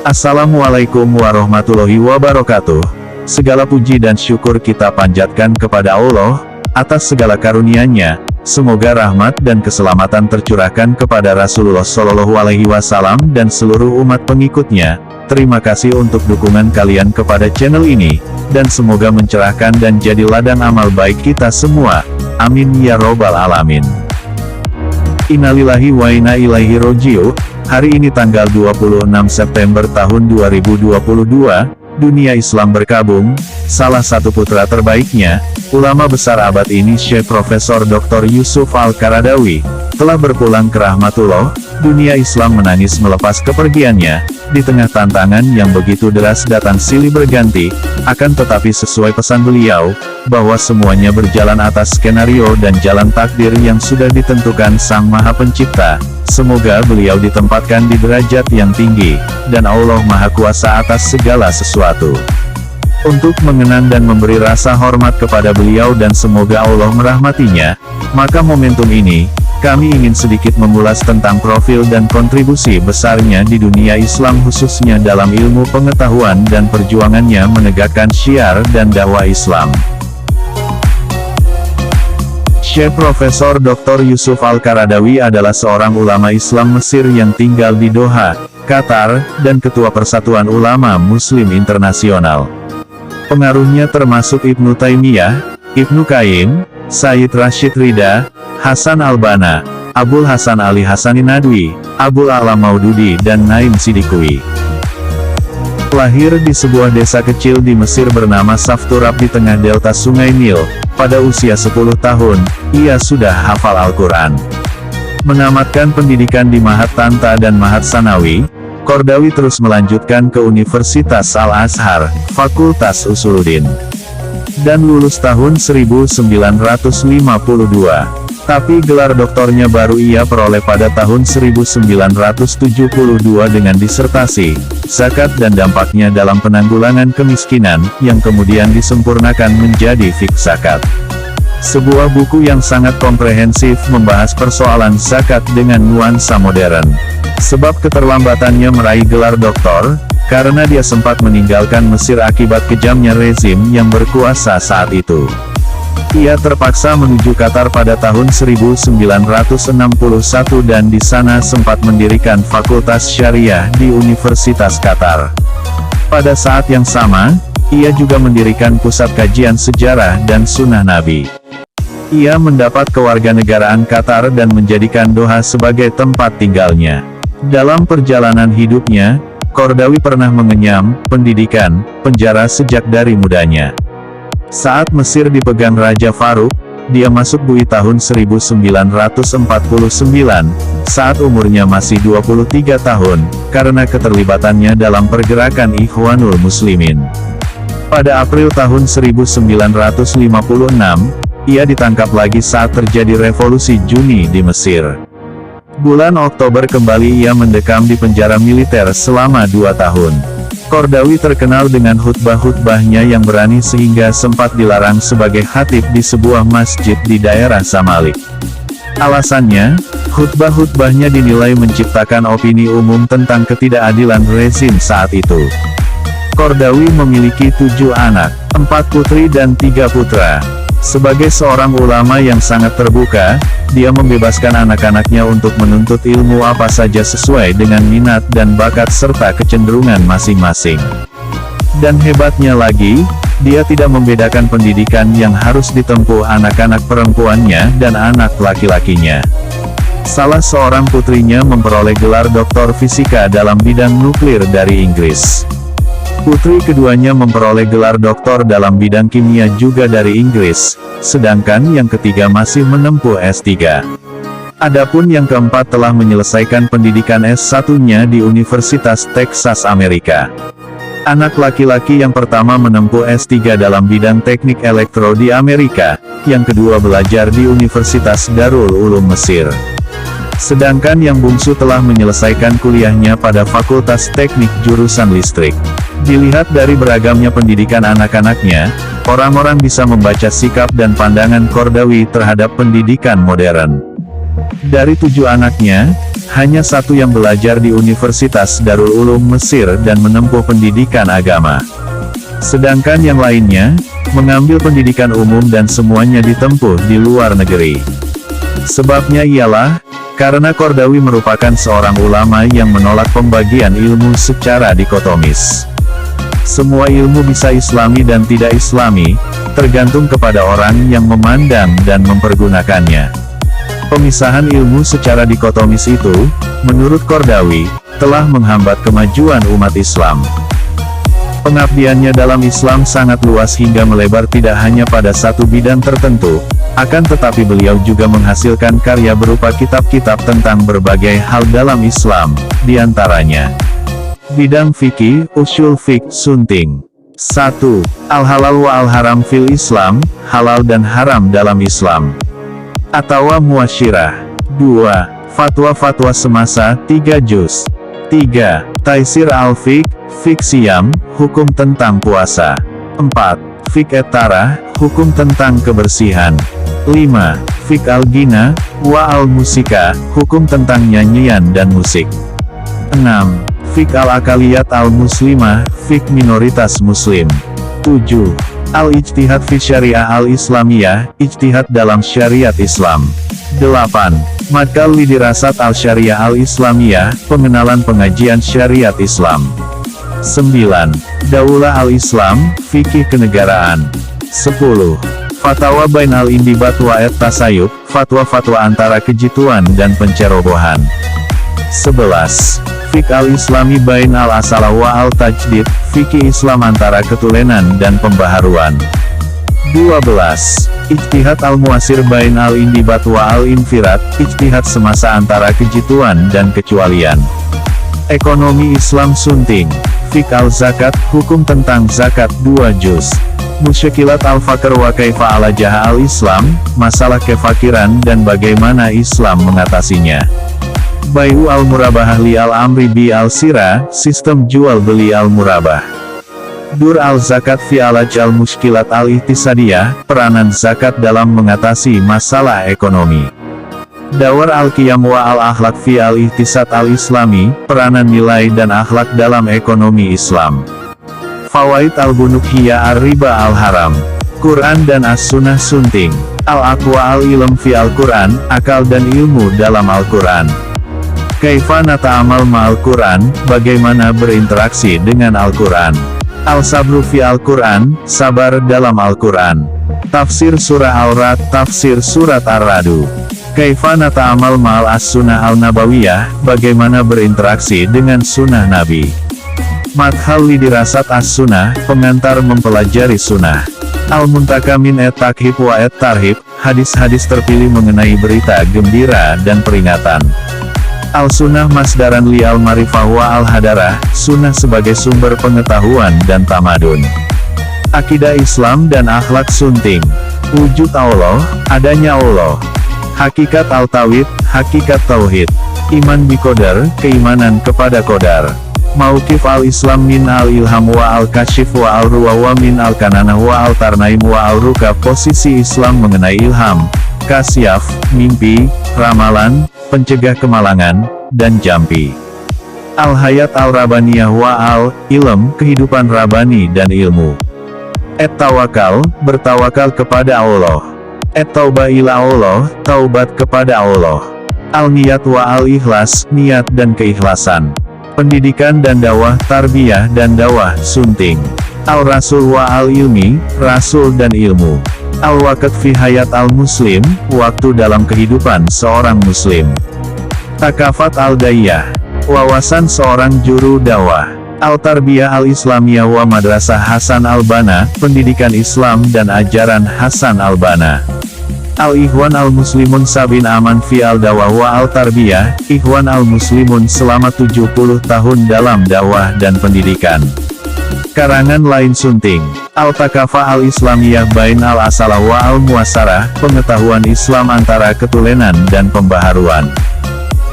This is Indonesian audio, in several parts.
Assalamualaikum warahmatullahi wabarakatuh. Segala puji dan syukur kita panjatkan kepada Allah, atas segala karunia-Nya. Semoga rahmat dan keselamatan tercurahkan kepada Rasulullah Shallallahu Alaihi Wasallam dan seluruh umat pengikutnya. Terima kasih untuk dukungan kalian kepada channel ini, dan semoga mencerahkan dan jadi ladang amal baik kita semua. Amin ya robbal alamin. Innalillahi wa inna ilaihi roji'un. Hari ini tanggal 26 September tahun 2022, dunia Islam berkabung. Salah satu putra terbaiknya, ulama besar abad ini Syekh Profesor Dr. Yusuf Al-Qaradawi, telah berpulang ke rahmatullah. Dunia Islam menangis melepas kepergiannya, di tengah tantangan yang begitu deras datang silih berganti. Akan tetapi sesuai pesan beliau, bahwa semuanya berjalan atas skenario dan jalan takdir yang sudah ditentukan Sang Maha Pencipta. Semoga beliau ditempatkan di derajat yang tinggi, dan Allah Maha Kuasa atas segala sesuatu. Untuk mengenang dan memberi rasa hormat kepada beliau dan semoga Allah merahmatinya, maka momentum ini, kami ingin sedikit mengulas tentang profil dan kontribusi besarnya di dunia Islam khususnya dalam ilmu pengetahuan dan perjuangannya menegakkan syiar dan dakwah Islam. Syekh Profesor Dr. Yusuf Al-Qaradawi adalah seorang ulama Islam Mesir yang tinggal di Doha, Qatar, dan Ketua Persatuan Ulama Muslim Internasional. Pengaruhnya termasuk Ibnu Taimiyah, Ibnu Qayyim, Sayyid Rashid Ridha, Hasan Al-Banna, Abul Hasan Ali Hasani Nadwi, Abul A'la Maududi dan Naim Siddiqui. Lahir di sebuah desa kecil di Mesir bernama Safturab di tengah delta Sungai Nil, pada usia 10 tahun, ia sudah hafal Al-Quran. Menamatkan pendidikan di Mahat Tanta dan Mahat Sanawi, Qaradawi terus melanjutkan ke Universitas Al-Azhar, Fakultas Usuluddin, dan lulus tahun 1952. Tapi gelar doktornya baru ia peroleh pada tahun 1972 dengan disertasi, Zakat dan dampaknya dalam penanggulangan kemiskinan, yang kemudian disempurnakan menjadi Fiqh Zakat. Sebuah buku yang sangat komprehensif membahas persoalan zakat dengan nuansa modern. Sebab keterlambatannya meraih gelar doktor, karena dia sempat meninggalkan Mesir akibat kejamnya rezim yang berkuasa saat itu. Ia terpaksa menuju Qatar pada tahun 1961 dan di sana sempat mendirikan Fakultas Syariah di Universitas Qatar. Pada saat yang sama, ia juga mendirikan Pusat Kajian Sejarah dan Sunnah Nabi. Ia mendapat kewarganegaraan Qatar dan menjadikan Doha sebagai tempat tinggalnya. Dalam perjalanan hidupnya, Qaradawi pernah mengenyam pendidikan penjara sejak dari mudanya. Saat Mesir dipegang Raja Farouk, dia masuk bui tahun 1949, saat umurnya masih 23 tahun, karena keterlibatannya dalam pergerakan Ikhwanul Muslimin. Pada April tahun 1956, ia ditangkap lagi saat terjadi revolusi Juni di Mesir. Bulan Oktober kembali ia mendekam di penjara militer selama 2 tahun. Qaradawi terkenal dengan khutbah-khutbahnya yang berani sehingga sempat dilarang sebagai khatib di sebuah masjid di daerah Zamalek. Alasannya, khutbah-khutbahnya dinilai menciptakan opini umum tentang ketidakadilan rezim saat itu. Qaradawi memiliki 7 anak, 4 putri dan 3 putra. Sebagai seorang ulama yang sangat terbuka, dia membebaskan anak-anaknya untuk menuntut ilmu apa saja sesuai dengan minat dan bakat serta kecenderungan masing-masing. Dan hebatnya lagi, dia tidak membedakan pendidikan yang harus ditempuh anak-anak perempuannya dan anak laki-lakinya. Salah seorang putrinya memperoleh gelar doktor fisika dalam bidang nuklir dari Inggris. Putri keduanya memperoleh gelar doktor dalam bidang kimia juga dari Inggris, sedangkan yang ketiga masih menempuh S3. Adapun yang keempat telah menyelesaikan pendidikan S1-nya di Universitas Texas Amerika. Anak laki-laki yang pertama menempuh S3 dalam bidang teknik elektro di Amerika, yang kedua belajar di Universitas Darul Ulum Mesir. Sedangkan yang bungsu telah menyelesaikan kuliahnya pada Fakultas Teknik jurusan Listrik. Dilihat dari beragamnya pendidikan anak-anaknya, orang-orang bisa membaca sikap dan pandangan Qaradawi terhadap pendidikan modern. Dari 7 anaknya, hanya 1 yang belajar di Universitas Darul Ulum Mesir dan menempuh pendidikan agama. Sedangkan yang lainnya, mengambil pendidikan umum dan semuanya ditempuh di luar negeri. Sebabnya ialah, karena Qardawi merupakan seorang ulama yang menolak pembagian ilmu secara dikotomis. Semua ilmu bisa islami dan tidak islami, tergantung kepada orang yang memandang dan mempergunakannya. Pemisahan ilmu secara dikotomis itu, menurut Qardawi, telah menghambat kemajuan umat Islam. Pengabdiannya dalam Islam sangat luas hingga melebar tidak hanya pada satu bidang tertentu, akan tetapi beliau juga menghasilkan karya berupa kitab-kitab tentang berbagai hal dalam Islam, diantaranya bidang fikih, usul fiqh, sunting. 1. Al-halal wa al-haram fil Islam, halal dan haram dalam Islam. Atawa Muasyirah. 2. Fatwa-fatwa semasa, 3 juz. 3. Taisir al-Fiqh, Fiqh Siyam, hukum tentang puasa. 4. Fiqh et-Tarah, hukum tentang kebersihan. 5. Fiqh al-Ghina, wa al-Musika, hukum tentang nyanyian dan musik. 6. Fiqh al-Akaliyat al-Muslimah, fiqh minoritas muslim. 7. Al-Ijtihad fi Syariah al-Islamiyah, ijtihad dalam syariat Islam. 8. Madkhal Lidirasat al-Syariah al-Islamiyah, pengenalan pengajian syariat Islam. 9. Daulah al-Islam, fikih kenegaraan. 10. Fatawa Bain al-Indibat wa et-Tasayub, fatwa-fatwa antara kejituan dan pencerobohan. 11. Fiqh al-Islami Bain al-Asalah wa al-Tajdid, fikih Islam antara ketulenan dan pembaharuan. 12. Ijtihad al-Muasir Bain al-Indibat wa al-Infirat, ijtihad semasa antara kejituan dan kecualian. Ekonomi Islam sunting. Fiqh al-Zakat, hukum tentang zakat, 2 juz. Musyakilat al-Fakr wa kaifa alajaha al-Islam, masalah kefakiran dan bagaimana Islam mengatasinya. Bayu al-Murabah li al-Amri bi al-Sira, sistem jual beli al-Murabah. Dur al-Zakat fi alaj al-Mushkilat al-Ihtisadiyah, peranan zakat dalam mengatasi masalah ekonomi. Dawar al-Qiyam wa al-Akhlaq fi al-Ihtisad al-Islami, peranan nilai dan akhlak dalam ekonomi Islam. Fawaid al-Bunuk hiya ar-Riba al-Haram. Quran dan As-Sunnah sunting. Al-Aqwa al-Ilm fi al-Quran, akal dan ilmu dalam Al-Quran. Kaifa nata'amal ma'al Quran, bagaimana berinteraksi dengan Al-Quran. Al-Sabru fi Al-Quran, sabar dalam Al-Quran. Tafsir Surah Al-Ra'd, tafsir Surat Ar-Ra'du. Kaifa nata'amal ma'al As-Sunnah Al-Nabawiyah, bagaimana berinteraksi dengan Sunnah Nabi. Madkhal Lidirasat As-Sunnah, pengantar mempelajari Sunnah. Al-Muntaka min et-Takhib wa et-Tarhib, hadis-hadis terpilih mengenai berita gembira dan peringatan. Al-Sunnah Masdaran li al-Marifah wa al-Hadarah, Sunnah sebagai sumber pengetahuan dan tamadun. Akidah Islam dan akhlak sunting. Wujud Allah, adanya Allah. Hakikat al-Tawhid, hakikat Tauhid. Iman biqadar, keimanan kepada qadar. Mauqif al-Islam min al-Ilham wa al-Kashif wa al-Ruwa wa min al-Kananah wa al-Tarnaim wa al-Rukab, posisi Islam mengenai ilham, kasyaf, mimpi, ramalan, pencegah kemalangan, dan jampi. Al-Hayat al-Rabaniyah wa al-Ilm, kehidupan rabani dan ilmu. Et-Tawakal, bertawakal kepada Allah. Et-Taubah ila Allah, taubat kepada Allah. Al-Niyat wa al-Ikhlas, niat dan keikhlasan. Pendidikan dan dakwah, tarbiyah dan dakwah, sunting. Al-Rasul wa al-Ilmi, rasul dan ilmu. Al-Waqt fi hayat al-Muslim, waktu dalam kehidupan seorang Muslim. Takafat al-Daiyah, wawasan seorang juru dakwah. Al-Tarbiyah al-Islamiyah wa Madrasah Hasan al-Banna, pendidikan Islam dan ajaran Hasan al-Banna. Al-Ikhwan al-Muslimun sabin aman fi al-Dawah wa al-Tarbiyah, Ikhwan al-Muslimun selama 70 tahun dalam dakwah dan pendidikan. Karangan lain sunting. Al-Takafa al-Islamiyah Bain al-Asalah wa al-Muasarah, pengetahuan Islam antara ketulenan dan pembaharuan.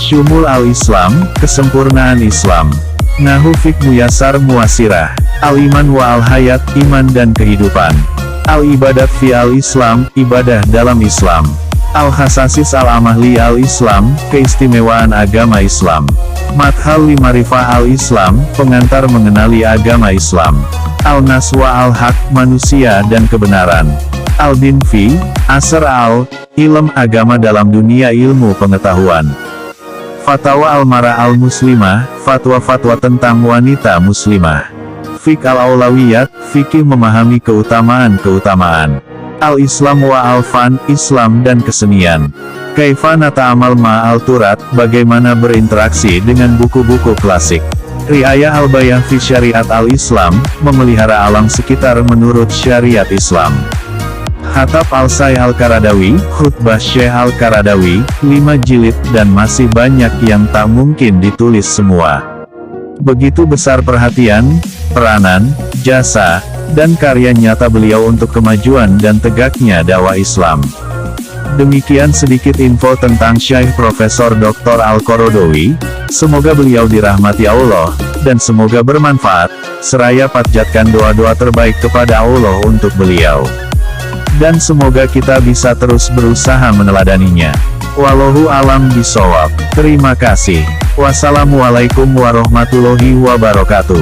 Syumul al-Islam, kesempurnaan Islam. Nahu Fiqh Muyasar Muasirah. Al-Iman wa al-Hayat, iman dan kehidupan. Al-Ibadat fi al-Islam, ibadah dalam Islam. Al-Hasasis Al-Amahli Al-Islam, Keistimewaan Agama Islam. Madhal Limarifah Al-Islam, Pengantar Mengenali Agama Islam. Al-Naswa Al-Haq, Manusia dan Kebenaran. Al-Din Fi, Asr Al-Ilm, Agama dalam Dunia Ilmu Pengetahuan. Fatwa Al-Mara Al-Muslimah, Fatwa-fatwa tentang wanita muslimah. Fiqh Al-Aulawiyat, Fikih memahami keutamaan-keutamaan. Al-Islam wa Al-Fan, Islam dan kesenian. Kaifa Nata'amal Ma'al-Turat, bagaimana berinteraksi dengan buku-buku klasik. Riayah Al-Bayan fi Syariat Al-Islam, memelihara alam sekitar menurut syariat Islam. Khatab Al-Say Al-Qaradawi, Khutbah Syekh Al-Qaradawi, 5 jilid dan masih banyak yang tak mungkin ditulis semua. Begitu besar perhatian, peranan, jasa, dan karya nyata beliau untuk kemajuan dan tegaknya dakwah Islam. Demikian sedikit info tentang Syekh Profesor Dr. Al-Qaradawi. Semoga beliau dirahmati Allah, dan semoga bermanfaat, seraya panjatkan doa-doa terbaik kepada Allah untuk beliau. Dan semoga kita bisa terus berusaha meneladaninya. Wallahu alam bishawab. Terima kasih. Wassalamualaikum warahmatullahi wabarakatuh.